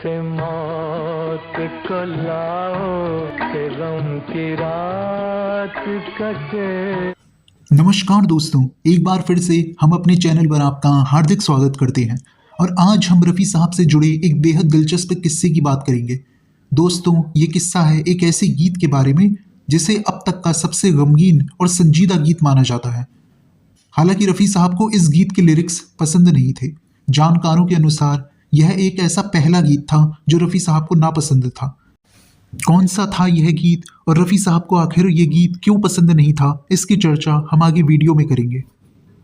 से मौत को लाओ कि गम की रात कटे। नमस्कार दोस्तों, एक बार फिर से हम अपने चैनल पर आपका हार्दिक स्वागत करते हैं और आज हम रफ़ी साहब से जुड़े एक बेहद दिलचस्प किस्से की बात करेंगे। दोस्तों, ये किस्सा है एक ऐसे गीत के बारे में जिसे अब तक का सबसे गमगीन और संजीदा गीत माना जाता है। हालांकि रफ़ी साहब को इस गीत के लिरिक्स पसंद नहीं थे। जानकारों के अनुसार यह एक ऐसा पहला गीत था जो रफ़ी साहब को नापसंद था। कौन सा था यह गीत और रफ़ी साहब को आखिर ये गीत क्यों पसंद नहीं था, इसकी चर्चा हम आगे वीडियो में करेंगे।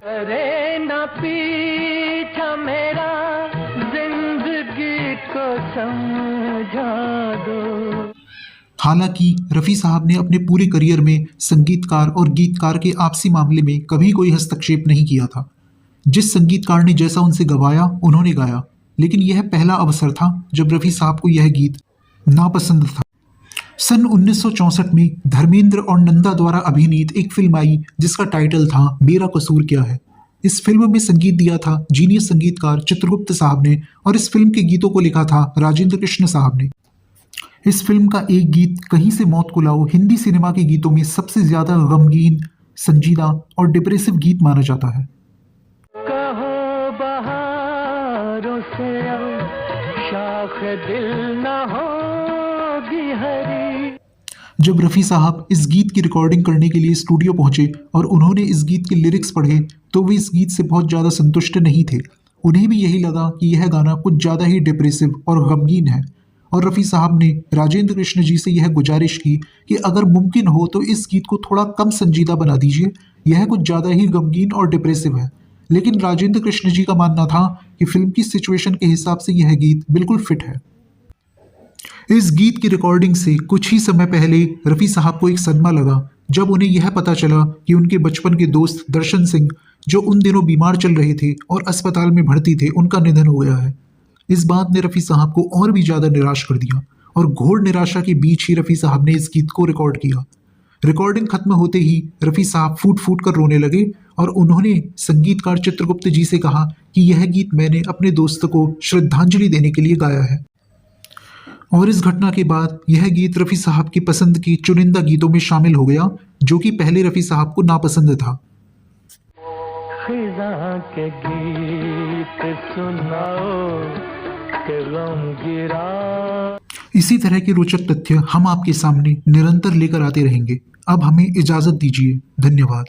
अरे ना पीछा मेरा जिंदगी को समझा दो। हालांकि रफ़ी साहब ने अपने पूरे करियर में संगीतकार और गीतकार के आपसी मामले में कभी कोई हस्तक्षेप नहीं किया था। जिस संगीतकार ने जैसा उनसे गवाया उन्होंने गाया, लेकिन यह पहला अवसर था जब रफ़ी साहब को यह गीत नापसंद था। सन 1964 में धर्मेंद्र और नंदा द्वारा अभिनीत एक फिल्म आई जिसका टाइटल था मेरा कसूर क्या है। इस फिल्म में संगीत दिया था जीनियस संगीतकार चित्रगुप्त साहब ने और इस फिल्म के गीतों को लिखा था राजेंद्र कृष्ण साहब ने। इस फिल्म का एक गीत कहीं से मौत को लाओ हिंदी सिनेमा के गीतों में सबसे ज्यादा गमगीन, संजीदा और डिप्रेसिव गीत माना जाता है। कहो बहारों से शाख दिल न होगी हरी। जब रफ़ी साहब इस गीत की रिकॉर्डिंग करने के लिए स्टूडियो पहुंचे और उन्होंने इस गीत के लिरिक्स पढ़े तो वे इस गीत से बहुत ज़्यादा संतुष्ट नहीं थे। उन्हें भी यही लगा कि यह गाना कुछ ज़्यादा ही डिप्रेसिव और गमगीन है और रफ़ी साहब ने राजेंद्र कृष्ण जी से यह गुजारिश की कि अगर मुमकिन हो तो इस गीत को थोड़ा कम संजीदा बना दीजिए, यह कुछ ज़्यादा ही गमगीन और डिप्रेसिव है। लेकिन राजेंद्र कृष्ण जी का मानना था कि फिल्म की सिचुएशन के हिसाब से यह गीत बिल्कुल फिट है। इस गीत की रिकॉर्डिंग से कुछ ही समय पहले रफ़ी साहब को एक सदमा लगा जब उन्हें यह पता चला कि उनके बचपन के दोस्त दर्शन सिंह, जो उन दिनों बीमार चल रहे थे और अस्पताल में भर्ती थे, उनका निधन हो गया है। इस बात ने रफ़ी साहब को और भी ज़्यादा निराश कर दिया और घोर निराशा के बीच ही रफ़ी साहब ने इस गीत को रिकॉर्ड किया। रिकॉर्डिंग खत्म होते ही रफ़ी साहब फूट फूट कर रोने लगे और उन्होंने संगीतकार चित्रगुप्त जी से कहा कि यह गीत मैंने अपने दोस्त को श्रद्धांजलि देने के लिए गाया है। और इस घटना के बाद यह गीत रफ़ी साहब की पसंद की चुनिंदा गीतों में शामिल हो गया, जो कि पहले रफ़ी साहब को नापसंद था। खिज़ां के गीत सुनाओ कि गम गिरा। इसी तरह के रोचक तथ्य हम आपके सामने निरंतर लेकर आते रहेंगे। अब हमें इजाज़त दीजिए। धन्यवाद।